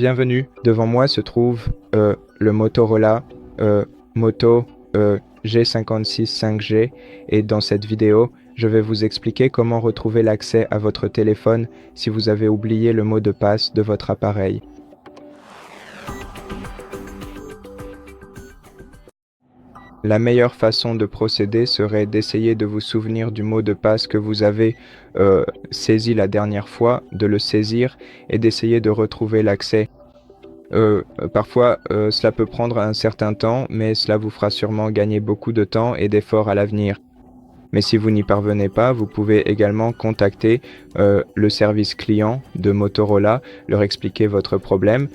Bienvenue, devant moi se trouve le Motorola Moto G56 5G et dans cette vidéo, je vais vous expliquer comment retrouver l'accès à votre téléphone si vous avez oublié le mot de passe de votre appareil. La meilleure façon de procéder serait d'essayer de vous souvenir du mot de passe que vous avez saisi la dernière fois, de le saisir et d'essayer de retrouver l'accès. Parfois, cela peut prendre un certain temps, mais cela vous fera sûrement gagner beaucoup de temps et d'efforts à l'avenir. Mais si vous n'y parvenez pas, vous pouvez également contacter le service client de Motorola, leur expliquer votre problème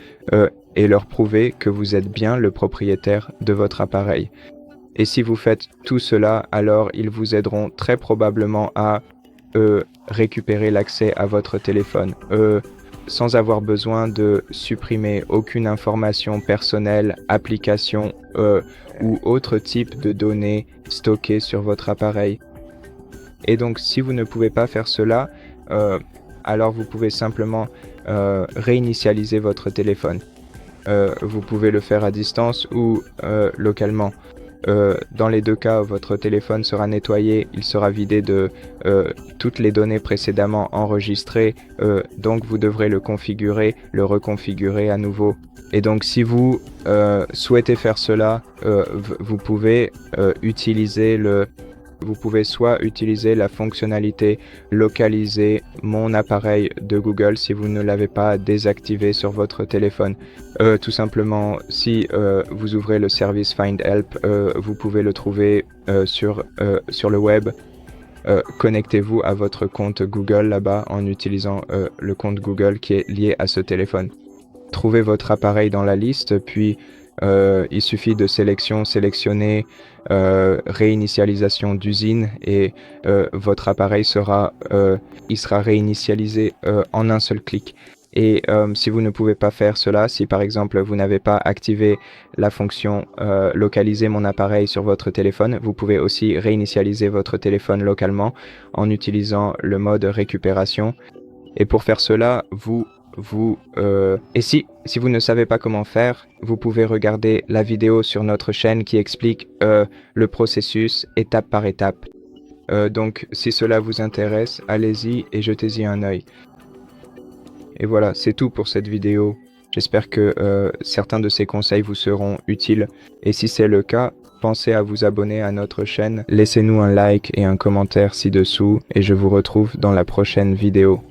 et leur prouver que vous êtes bien le propriétaire de votre appareil. Et si vous faites tout cela, alors ils vous aideront très probablement à récupérer l'accès à votre téléphone, sans avoir besoin de supprimer aucune information personnelle, application ou autre type de données stockées sur votre appareil. Et donc, si vous ne pouvez pas faire cela, alors vous pouvez simplement réinitialiser votre téléphone. Vous pouvez le faire à distance ou localement. Dans les deux cas, votre téléphone sera nettoyé, il sera vidé de toutes les données précédemment enregistrées, donc vous devrez le configurer, le reconfigurer à nouveau. Et donc si vous souhaitez faire cela, vous pouvez soit utiliser la fonctionnalité localiser mon appareil de Google si vous ne l'avez pas désactivé sur votre téléphone. Tout simplement, si vous ouvrez le service Find Help, vous pouvez le trouver sur le web. Connectez-vous à votre compte Google là-bas en utilisant le compte Google qui est lié à ce téléphone. Trouvez votre appareil dans la liste, puis il suffit de sélectionner réinitialisation d'usine et votre appareil sera réinitialisé en un seul clic. Et si vous ne pouvez pas faire cela, si par exemple vous n'avez pas activé la fonction localiser mon appareil sur votre téléphone, vous pouvez aussi réinitialiser votre téléphone localement en utilisant le mode récupération. Et pour faire cela, si vous ne savez pas comment faire, vous pouvez regarder la vidéo sur notre chaîne qui explique le processus étape par étape. Donc si cela vous intéresse, allez-y et jetez-y un œil. Et voilà, c'est tout pour cette vidéo. J'espère que certains de ces conseils vous seront utiles. Et si c'est le cas, pensez à vous abonner à notre chaîne. Laissez-nous un like et un commentaire ci-dessous et je vous retrouve dans la prochaine vidéo.